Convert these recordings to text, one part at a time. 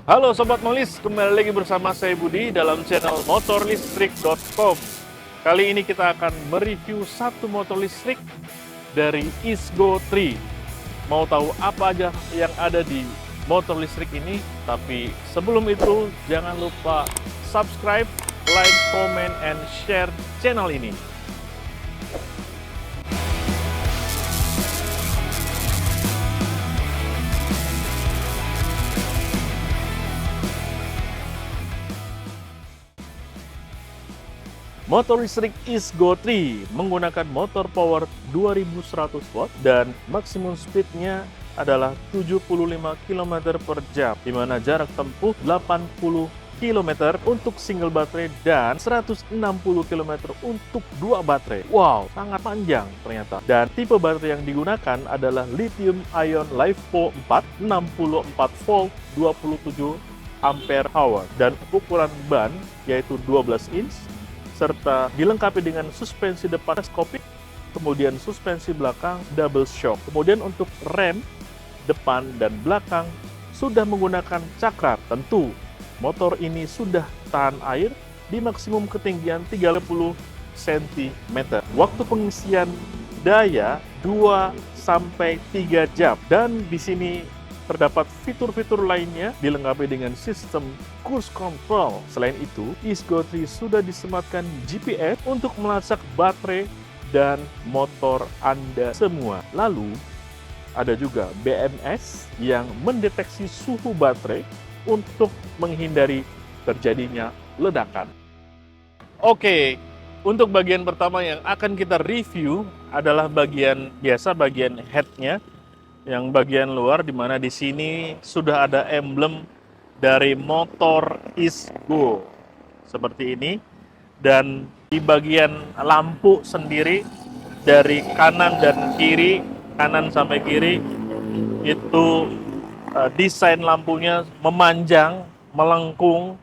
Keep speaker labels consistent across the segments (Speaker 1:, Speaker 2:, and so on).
Speaker 1: Halo Sobat Molis, kembali lagi bersama saya Budi dalam channel motorlistrik.com. Kali ini kita akan mereview satu motor listrik dari Isgo 3. Mau tahu apa aja yang ada di motor listrik ini? Tapi sebelum itu, jangan lupa subscribe, like, comment, and share channel ini. Motor listrik Isgo 3 menggunakan motor power 2100 watt dan maksimum speednya adalah 75 km per jam, di mana jarak tempuh 80 km untuk single baterai dan 160 km untuk dua baterai. Wow, sangat panjang ternyata. Dan tipe baterai yang digunakan adalah lithium ion LiFePO 4 64 volt 27 ampere hour dan ukuran ban yaitu 12 inch serta dilengkapi dengan suspensi depan teleskopik, kemudian suspensi belakang double shock. Kemudian untuk rem depan dan belakang sudah menggunakan cakram. Tentu motor ini sudah tahan air di maksimum ketinggian 30 cm. Waktu pengisian daya 2-3 jam. Dan di sini terdapat fitur-fitur lainnya dilengkapi dengan sistem cruise control. Selain itu, Isgo 3 sudah disematkan GPS untuk melacak baterai dan motor Anda semua. Lalu, ada juga BMS yang mendeteksi suhu baterai untuk menghindari terjadinya ledakan. Oke, untuk bagian pertama yang akan kita review adalah bagian biasa, bagian head-nya. Yang bagian luar, di mana di sini sudah ada emblem dari motor Isgo seperti ini, dan di bagian lampu sendiri dari kanan dan kiri, kanan sampai kiri itu desain lampunya memanjang, melengkung,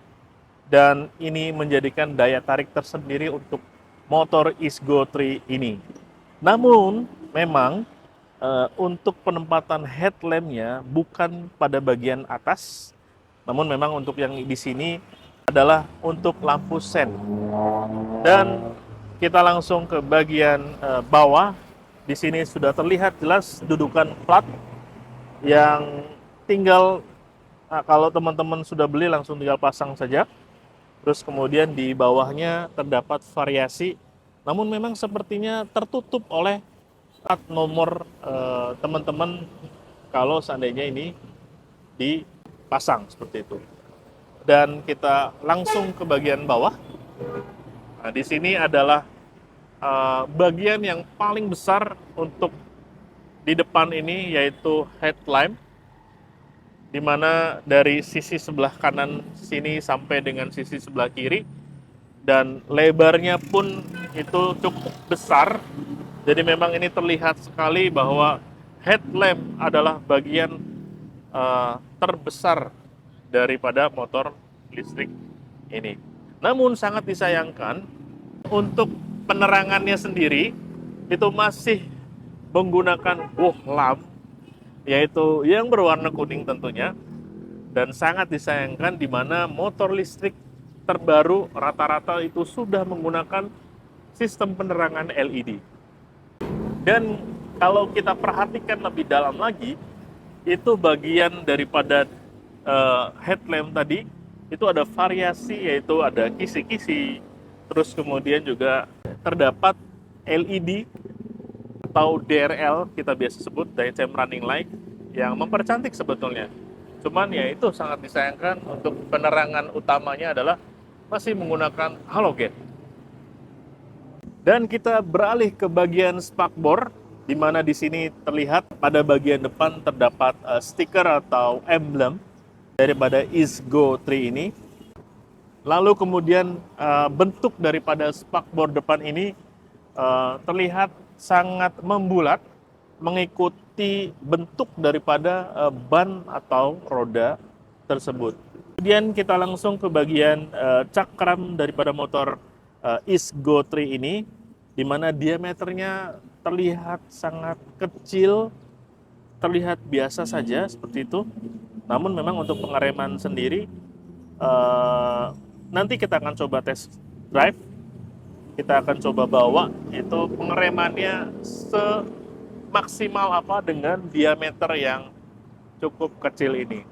Speaker 1: dan ini menjadikan daya tarik tersendiri untuk motor Isgo 3 ini. Namun memang untuk penempatan headlampnya bukan pada bagian atas, namun memang untuk yang di sini adalah untuk lampu sen. Dan kita langsung ke bagian bawah. Di sini sudah terlihat jelas dudukan plat yang tinggal, kalau teman-teman sudah beli langsung tinggal pasang saja. Terus kemudian di bawahnya terdapat variasi, namun memang sepertinya tertutup oleh plat nomor teman-teman kalau seandainya ini dipasang seperti itu. Dan kita langsung ke bagian bawah. Nah, di sini adalah bagian yang paling besar untuk di depan ini, yaitu headlamp, di mana dari sisi sebelah kanan sini sampai dengan sisi sebelah kiri, dan lebarnya pun itu cukup besar. Jadi memang ini terlihat sekali bahwa headlamp adalah bagian terbesar daripada motor listrik ini. Namun sangat disayangkan untuk penerangannya sendiri itu masih menggunakan bohlam, yaitu yang berwarna kuning tentunya. Dan sangat disayangkan di mana motor listrik terbaru rata-rata itu sudah menggunakan sistem penerangan LED. Dan kalau kita perhatikan lebih dalam lagi, itu bagian daripada headlamp tadi, itu ada variasi, yaitu ada kisi-kisi, terus kemudian juga terdapat LED atau DRL, kita biasa sebut daytime running light, yang mempercantik sebetulnya. Cuman ya itu sangat disayangkan untuk penerangan utamanya adalah masih menggunakan halogen. Dan kita beralih ke bagian spakbor, di mana di sini terlihat pada bagian depan terdapat stiker atau emblem daripada Isgo 3 ini. Lalu kemudian bentuk daripada spakbor depan ini terlihat sangat membulat, mengikuti bentuk daripada ban atau roda tersebut. Kemudian kita langsung ke bagian cakram daripada motor Isgo 3 ini, di mana diameternya terlihat sangat kecil, terlihat biasa saja seperti itu. Namun memang untuk pengereman sendiri nanti kita akan coba test drive, kita akan coba bawa itu pengeremannya semaksimal apa dengan diameter yang cukup kecil ini.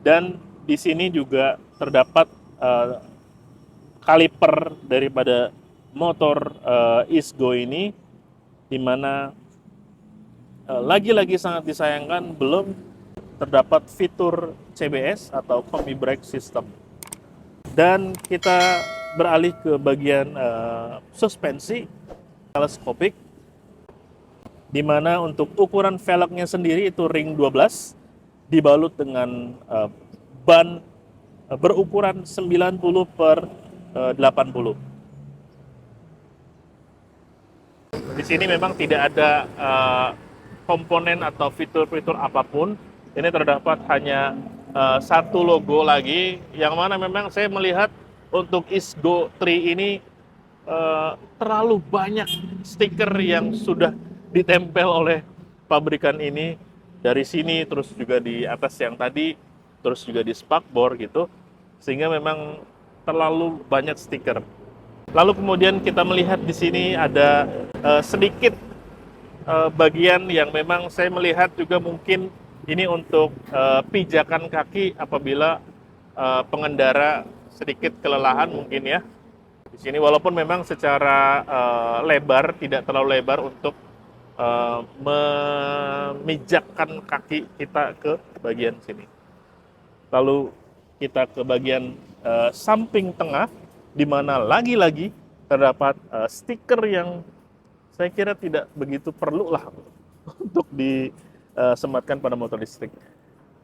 Speaker 1: Dan di sini juga terdapat kaliper daripada motor Isgo ini, di mana lagi-lagi sangat disayangkan belum terdapat fitur CBS atau Combi Brake System. Dan kita beralih ke bagian suspensi teleskopik, di mana untuk ukuran velgnya sendiri itu ring 12 dibalut dengan ban berukuran 90/80. Di sini memang tidak ada komponen atau fitur-fitur apapun. Ini terdapat hanya satu logo lagi, yang mana memang saya melihat untuk Isgo 3 ini terlalu banyak stiker yang sudah ditempel oleh pabrikan ini. Dari sini, terus juga di atas yang tadi, terus juga di spakbor gitu, sehingga memang terlalu banyak stiker. Lalu kemudian kita melihat di sini ada sedikit bagian yang memang saya melihat juga mungkin ini untuk pijakan kaki apabila pengendara sedikit kelelahan mungkin ya. Di sini walaupun memang secara lebar tidak terlalu lebar untuk memijakkan kaki kita ke bagian sini. Lalu kita ke bagian samping tengah, di mana lagi-lagi terdapat stiker yang saya kira tidak begitu perlu lah untuk disematkan pada motor listrik.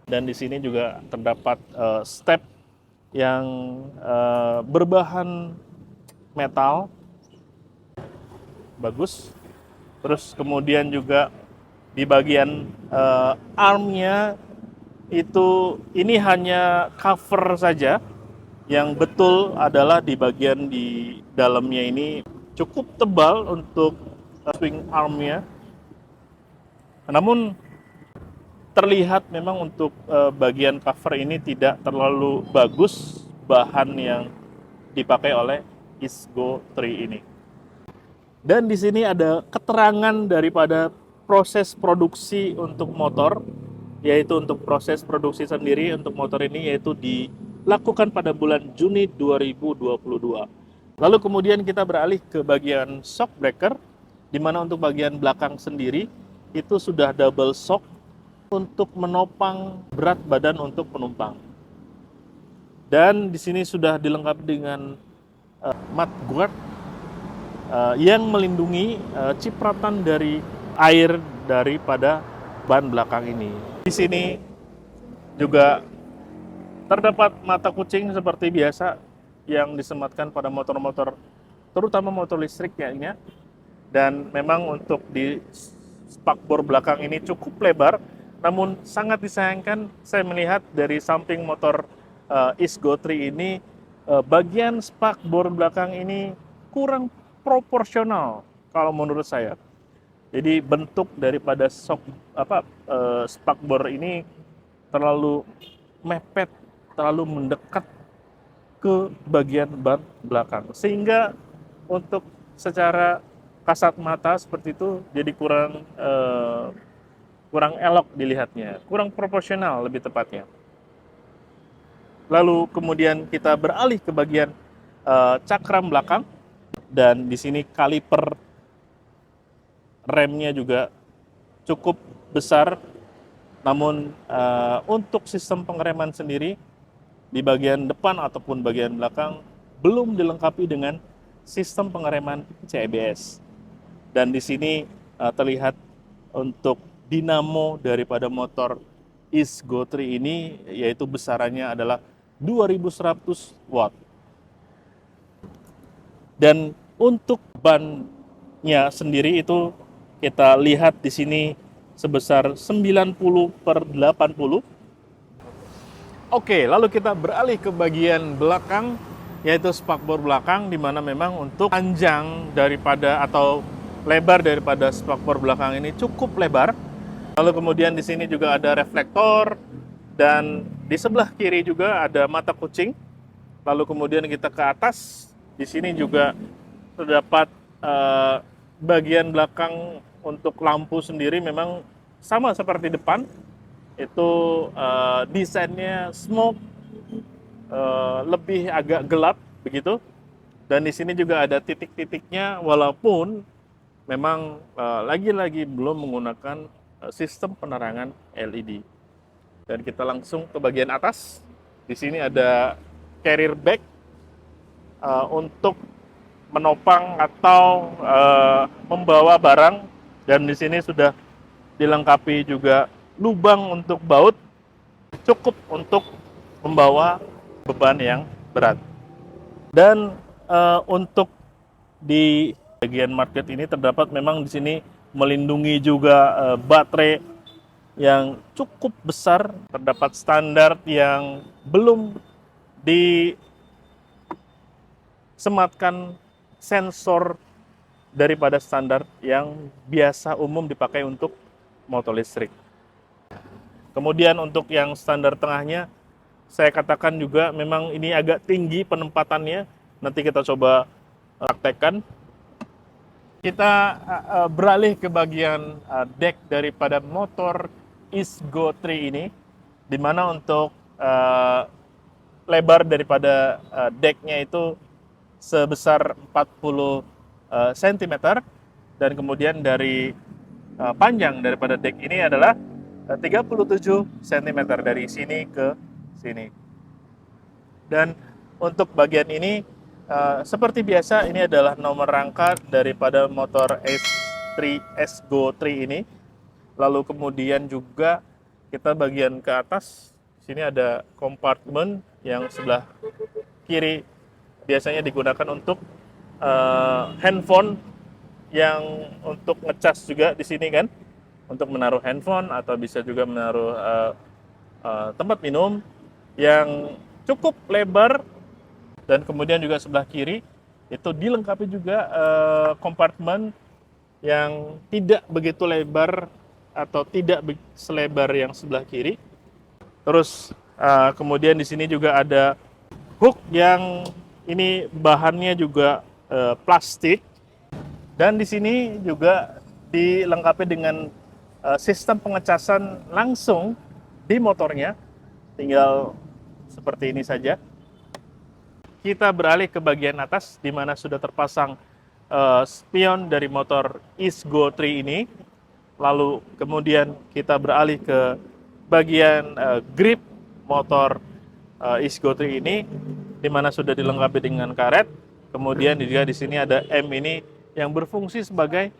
Speaker 1: Dan di sini juga terdapat step yang berbahan metal, bagus. Terus kemudian juga di bagian armnya itu ini hanya cover saja. Yang betul adalah di bagian di dalamnya ini cukup tebal untuk swing armnya. Namun terlihat memang untuk bagian cover ini tidak terlalu bagus bahan yang dipakai oleh Isgo 3 ini. Dan di sini ada keterangan daripada proses produksi untuk motor, yaitu untuk proses produksi sendiri untuk motor ini yaitu dilakukan pada bulan Juni 2022. Lalu kemudian kita beralih ke bagian shock breaker, di mana untuk bagian belakang sendiri itu sudah double shock untuk menopang berat badan untuk penumpang. Dan di sini sudah dilengkapi dengan mudguard yang melindungi cipratan dari air daripada ban belakang ini. Di sini juga terdapat mata kucing seperti biasa yang disematkan pada motor-motor, terutama motor listrik ya. Dan memang untuk di spakbor belakang ini cukup lebar, namun sangat disayangkan saya melihat dari samping motor Isgo 3 ini bagian spakbor belakang ini kurang proporsional kalau menurut saya. Jadi bentuk daripada spakbor ini terlalu mepet, terlalu mendekat ke bagian ban belakang, sehingga untuk secara kasat mata seperti itu jadi kurang elok dilihatnya, kurang proporsional lebih tepatnya. Lalu kemudian kita beralih ke bagian cakram belakang, dan di sini kaliper remnya juga cukup besar. Namun untuk sistem pengereman sendiri di bagian depan ataupun bagian belakang belum dilengkapi dengan sistem pengereman CBS. Dan di sini terlihat untuk dinamo daripada motor Isgo 3 ini yaitu besarannya adalah 2100 watt. Dan untuk bannya sendiri itu kita lihat di sini sebesar 90/80. Oke, lalu kita beralih ke bagian belakang, yaitu spakbor belakang, di mana memang untuk panjang daripada atau lebar daripada spakbor belakang ini cukup lebar. Lalu kemudian di sini juga ada reflektor Dan di sebelah kiri juga ada mata kucing. Lalu kemudian kita ke atas, di sini juga terdapat bagian belakang untuk lampu sendiri memang sama seperti depan. Itu desainnya smoke, lebih agak gelap begitu. Dan di sini juga ada titik-titiknya, walaupun memang lagi-lagi belum menggunakan sistem penerangan LED. Dan kita langsung ke bagian atas. Di sini ada carrier bag untuk menopang atau membawa barang. Dan di sini sudah dilengkapi juga lubang untuk baut, cukup untuk membawa beban yang berat. Dan untuk di bagian market ini terdapat memang di sini melindungi juga baterai yang cukup besar, terdapat standar yang belum disematkan sensor daripada standar yang biasa umum dipakai untuk motor listrik. Kemudian untuk yang standar tengahnya, saya katakan juga memang ini agak tinggi penempatannya. Nanti kita coba praktekkan. Kita beralih ke bagian deck daripada motor Isgo 3 ini, di mana untuk lebar daripada decknya itu sebesar 40 cm, dan kemudian dari panjang daripada deck ini adalah 37 cm dari sini ke sini. Dan untuk bagian ini seperti biasa, ini adalah nomor rangka daripada motor S3 Isgo 3 ini. Lalu kemudian juga kita bagian ke atas, sini ada kompartemen yang sebelah kiri biasanya digunakan untuk handphone, yang untuk ngecas juga di sini kan, untuk menaruh handphone atau bisa juga menaruh tempat minum yang cukup lebar. Dan kemudian juga sebelah kiri itu dilengkapi juga kompartemen yang tidak begitu lebar atau tidak selebar yang sebelah kiri. Terus kemudian di sini juga ada hook yang ini bahannya juga plastik, dan di sini juga dilengkapi dengan sistem pengecasan langsung di motornya, tinggal seperti ini saja. Kita beralih ke bagian atas di mana sudah terpasang spion dari motor Isgo 3 ini. Lalu kemudian kita beralih ke bagian grip motor Isgo 3 ini, di mana sudah dilengkapi dengan karet. Kemudian juga di sini ada M ini yang berfungsi sebagai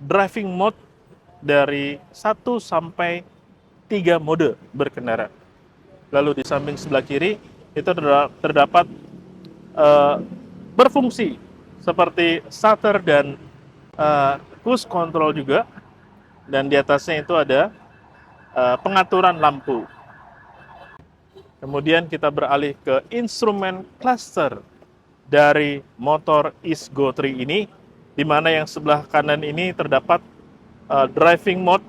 Speaker 1: driving mode dari 1 sampai 3 mode berkendara. Lalu di samping sebelah kiri itu terdapat berfungsi seperti starter dan cruise control juga. Dan di atasnya itu ada pengaturan lampu. Kemudian kita beralih ke instrumen cluster dari motor Isgo 3 ini, di mana yang sebelah kanan ini terdapat driving mode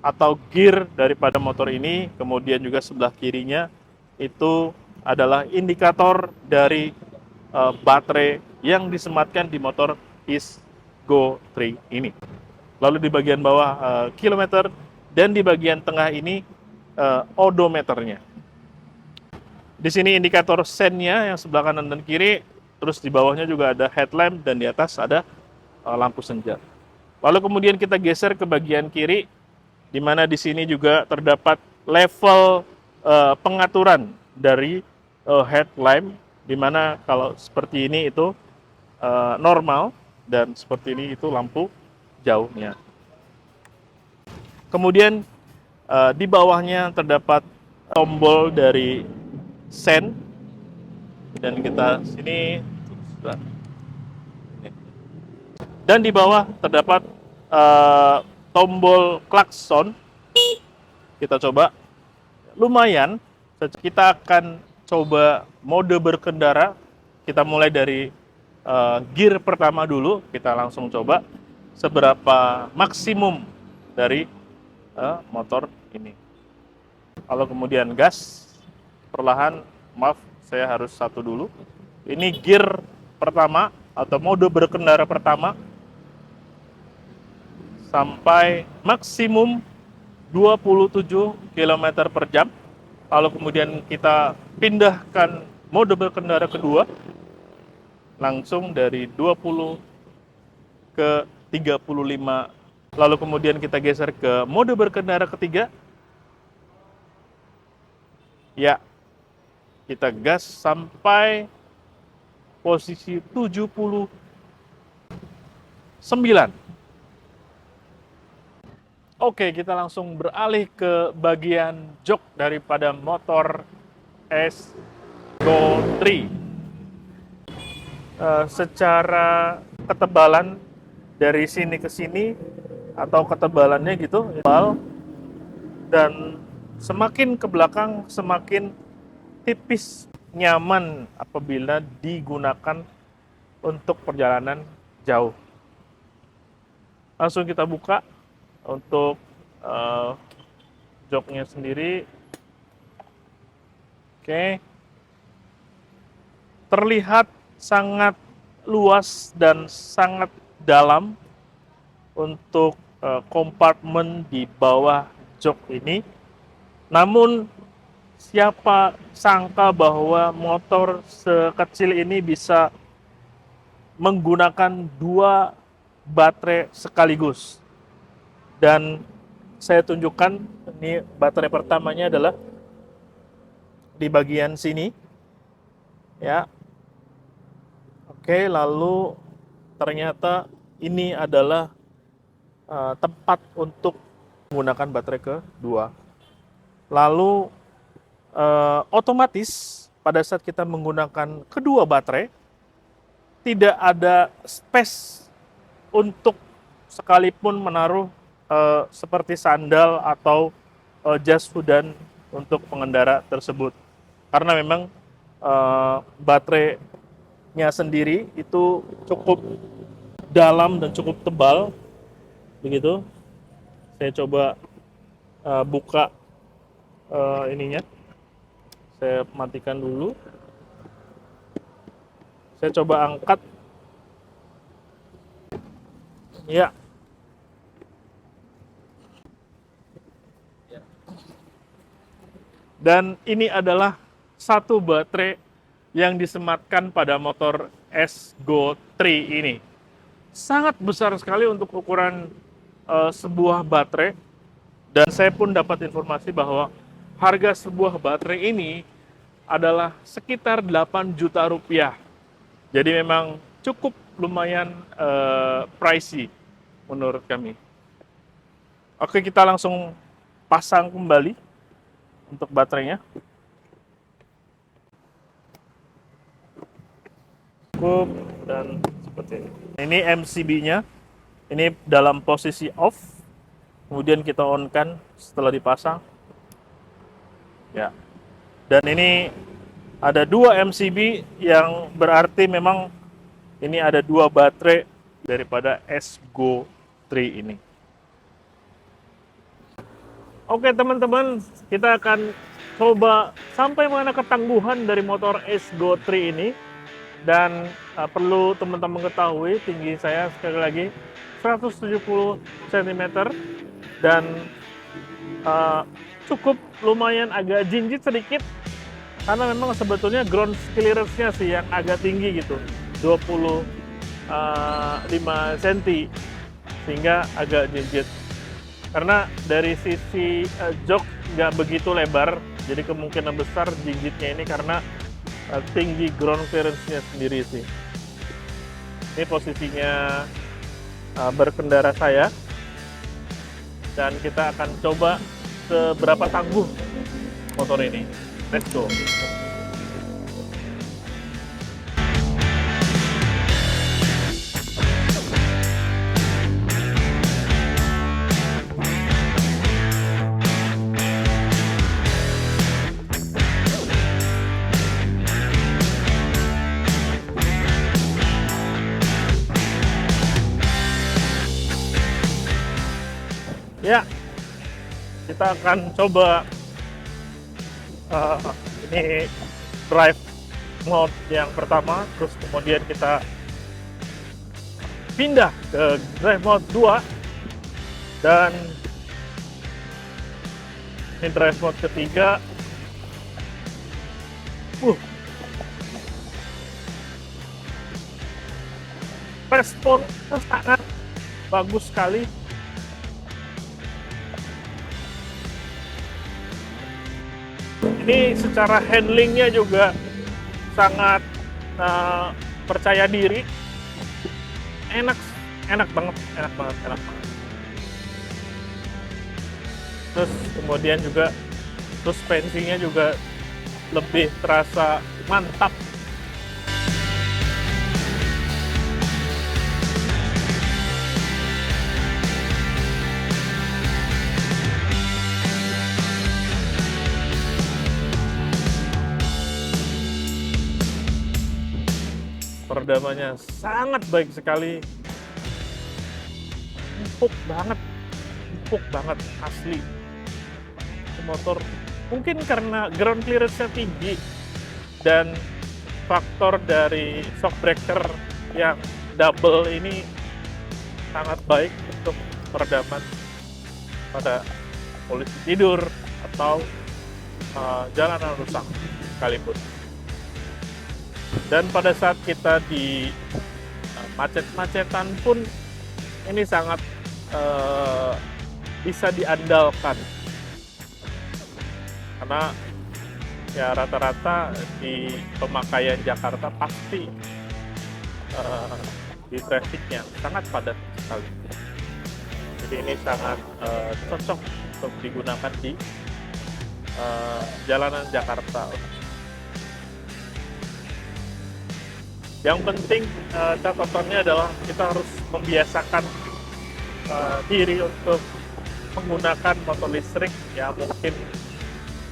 Speaker 1: atau gear daripada motor ini. Kemudian juga sebelah kirinya itu adalah indikator dari baterai yang disematkan di motor Isgo 3 ini. Lalu di bagian bawah kilometer, dan di bagian tengah ini odometernya. Di sini indikator sennya yang sebelah kanan dan kiri, terus di bawahnya juga ada headlamp, dan di atas ada lampu senja. Lalu kemudian kita geser ke bagian kiri, di mana di sini juga terdapat level pengaturan dari headlamp, di mana kalau seperti ini itu normal, dan seperti ini itu lampu jauhnya. Kemudian di bawahnya terdapat tombol dari sen, dan kita sini, dan di bawah terdapat tombol klakson. Kita coba, lumayan. Kita akan coba mode berkendara. Kita mulai dari gear pertama dulu. Kita langsung coba seberapa maksimum dari motor ini. Lalu kemudian gas, perlahan, maaf saya harus satu dulu. Ini gear pertama atau mode berkendara pertama sampai maksimum 27 km per jam. Lalu kemudian kita pindahkan mode berkendara kedua, langsung dari 20 ke 35. Lalu kemudian kita geser ke mode berkendara ketiga. Ya, kita gas sampai posisi 79. Oke, kita langsung beralih ke bagian jok daripada motor S-Go 3. Secara ketebalan dari sini ke sini atau ketebalannya gitu, tebal, dan semakin ke belakang semakin tipis, nyaman apabila digunakan untuk perjalanan jauh. Langsung kita buka untuk joknya sendiri. Oke, terlihat sangat luas dan sangat dalam untuk kompartemen di bawah jok ini. Namun siapa sangka bahwa motor sekecil ini bisa menggunakan 2 baterai sekaligus. Dan saya tunjukkan, ini baterai pertamanya adalah di bagian sini. Ya. Oke, lalu ternyata ini adalah tempat untuk menggunakan baterai kedua. Lalu otomatis pada saat kita menggunakan kedua baterai, tidak ada space untuk sekalipun menaruh seperti sandal atau jas hujan untuk pengendara tersebut. Karena memang baterainya sendiri itu cukup dalam dan cukup tebal. Begitu. Saya coba buka ininya. Saya matikan dulu. Saya coba angkat. Ya. Dan ini adalah satu baterai yang disematkan pada motor S-Go 3 ini. Sangat besar sekali untuk ukuran sebuah baterai. Dan saya pun dapat informasi bahwa harga sebuah baterai ini adalah sekitar 8 juta rupiah. Jadi memang cukup lumayan pricey menurut kami. Oke, kita langsung pasang kembali untuk baterainya. Cukup, dan seperti ini. Ini MCB-nya. Ini dalam posisi off. Kemudian kita on-kan setelah dipasang. Ya. Dan ini ada 2 MCB yang berarti memang ini ada 2 baterai daripada S-Go 3 ini. Oke teman-teman, kita akan coba sampai mana ketangguhan dari motor S-Go 3 ini. Dan perlu teman-teman ketahui, tinggi saya sekali lagi 170 cm dan cukup lumayan agak jinjit sedikit karena memang sebetulnya ground clearance-nya sih yang agak tinggi gitu, 25 cm, sehingga agak jinjit. Karena dari sisi jok nggak begitu lebar, jadi kemungkinan besar jinjitnya ini karena tinggi ground clearance-nya sendiri sih. Ini posisinya berkendara saya, dan kita akan coba seberapa tangguh motor ini. Let's go. Ya, kita akan coba Eh, ini drive mode yang pertama, terus kemudian kita pindah ke drive mode 2, dan ini drive mode ketiga. Respon sangat bagus sekali. Ini secara handlingnya juga sangat percaya diri, enak banget. Terus kemudian juga suspensinya juga lebih terasa mantap. Peredamannya sangat baik sekali, empuk banget asli. Motor mungkin karena ground clearance-nya tinggi dan faktor dari shock breaker yang double ini sangat baik untuk peredaman pada polisi tidur atau jalanan rusak sekalipun. Dan pada saat kita di macet-macetan pun ini sangat bisa diandalkan, karena ya rata-rata di pemakaian Jakarta pasti di trafficnya sangat padat sekali. Jadi ini sangat cocok untuk digunakan di jalanan Jakarta. Yang penting catatannya adalah kita harus membiasakan diri untuk menggunakan motor listrik, ya mungkin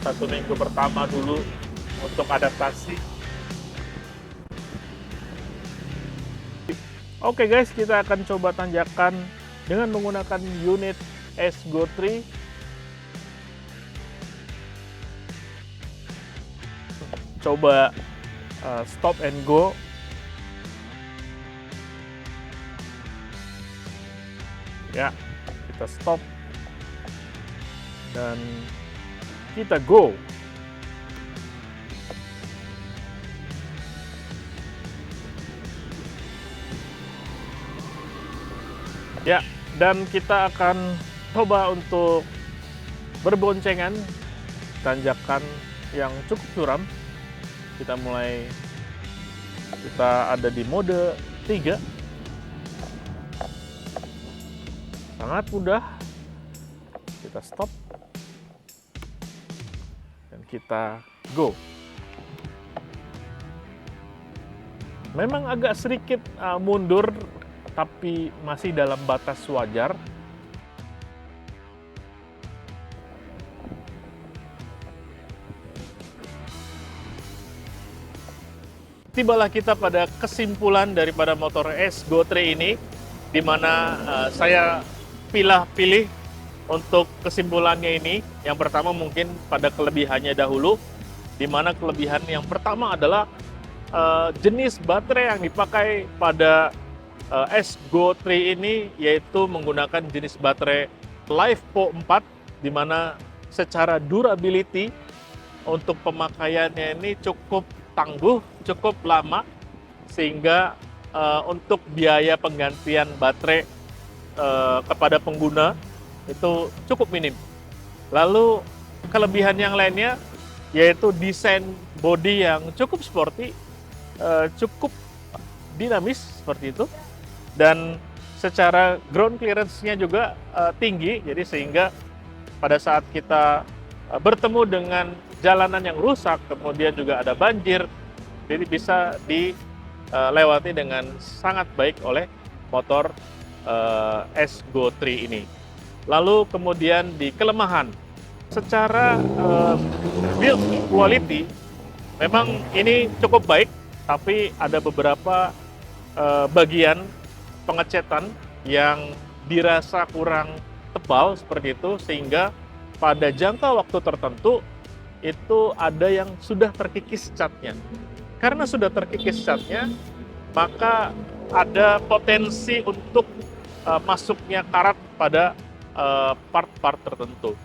Speaker 1: 1 minggu pertama dulu untuk adaptasi. Oke guys, kita akan coba tanjakan dengan menggunakan unit S-Go 3. Coba stop and go. Ya, kita stop dan kita go. Ya, dan kita akan coba untuk berboncengan tanjakan yang cukup curam. Kita ada di mode 3. Sangat mudah. Kita stop dan kita go. Memang agak sedikit mundur, tapi masih dalam batas wajar. Tibalah kita pada kesimpulan daripada motor S-Go 3 ini, di mana saya pilih untuk kesimpulannya ini. Yang pertama mungkin pada kelebihannya dahulu, di mana kelebihan yang pertama adalah jenis baterai yang dipakai pada S-Go 3 ini, yaitu menggunakan jenis baterai LiFePO 4, di mana secara durability untuk pemakaiannya ini cukup tangguh, cukup lama, sehingga untuk biaya penggantian baterai kepada pengguna itu cukup minim. Lalu kelebihan yang lainnya yaitu desain bodi yang cukup sporty, cukup dinamis seperti itu, dan secara ground clearance-nya juga tinggi, jadi sehingga pada saat kita bertemu dengan jalanan yang rusak, kemudian juga ada banjir, jadi bisa dilewati dengan sangat baik oleh motor S-Go 3 ini. Lalu kemudian di kelemahan, secara build quality memang ini cukup baik, tapi ada beberapa bagian pengecetan yang dirasa kurang tebal seperti itu, sehingga pada jangka waktu tertentu itu ada yang sudah terkikis catnya. Karena sudah terkikis catnya, maka ada potensi untuk masuknya karat pada part-part tertentu.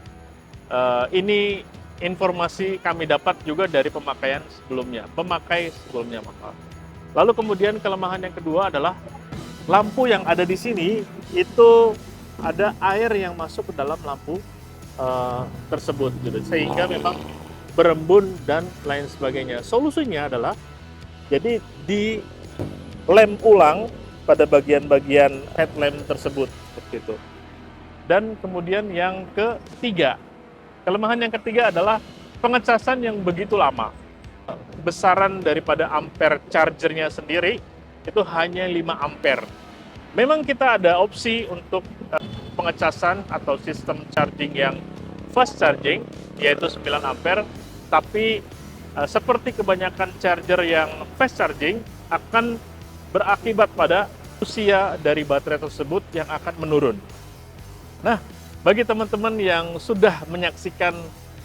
Speaker 1: Ini informasi kami dapat juga dari pemakai sebelumnya. Lalu kemudian kelemahan yang kedua adalah lampu yang ada di sini itu ada air yang masuk ke dalam lampu tersebut, gitu. Sehingga memang berembun dan lain sebagainya. Solusinya adalah jadi di lem ulang pada bagian-bagian headlamp tersebut, seperti itu. Dan kemudian yang ketiga, kelemahan yang ketiga adalah pengecasan yang begitu lama. Besaran daripada ampere chargernya sendiri itu hanya 5 ampere. Memang kita ada opsi untuk pengecasan atau sistem charging yang fast charging, yaitu 9 ampere, tapi seperti kebanyakan charger yang fast charging akan berakibat pada usia dari baterai tersebut yang akan menurun. Nah, bagi teman-teman yang sudah menyaksikan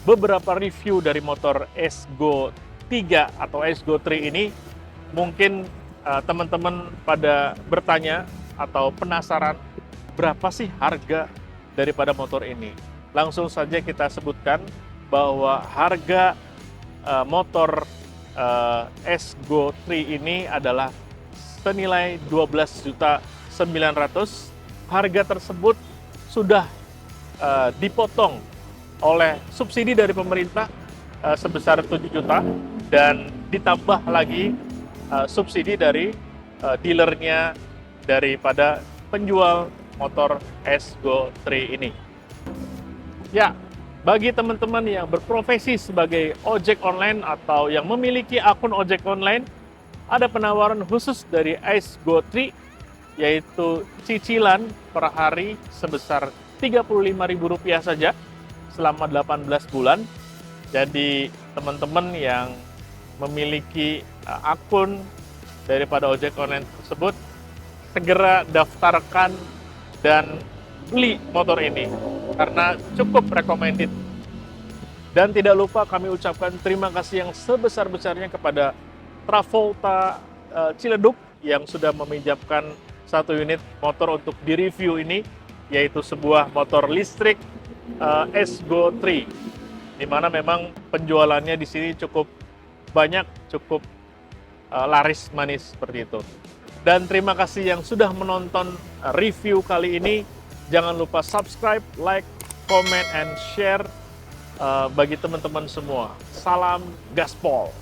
Speaker 1: beberapa review dari motor Esgo 3 atau Esgo 3 ini, mungkin teman-teman pada bertanya atau penasaran berapa sih harga daripada motor ini. Langsung saja kita sebutkan bahwa harga motor Esgo 3 ini adalah senilai 12.900.000. Harga tersebut sudah dipotong oleh subsidi dari pemerintah sebesar 7 juta dan ditambah lagi subsidi dari dealernya daripada penjual motor Esgo 3 ini. Ya, bagi teman-teman yang berprofesi sebagai ojek online atau yang memiliki akun ojek online, ada penawaran khusus dari Esgo 3, yaitu cicilan per hari sebesar Rp35.000 saja selama 18 bulan. Jadi teman-teman yang memiliki akun daripada ojek online tersebut, segera daftarkan dan beli motor ini karena cukup recommended. Dan tidak lupa kami ucapkan terima kasih yang sebesar-besarnya kepada Travolta Ciledug yang sudah meminjamkan 1 unit motor untuk direview ini, yaitu sebuah motor listrik Esgo 3, di mana memang penjualannya di sini cukup banyak, cukup laris manis seperti itu. Dan terima kasih yang sudah menonton review kali ini. Jangan lupa subscribe, like, comment, and share bagi teman-teman semua. Salam gaspol!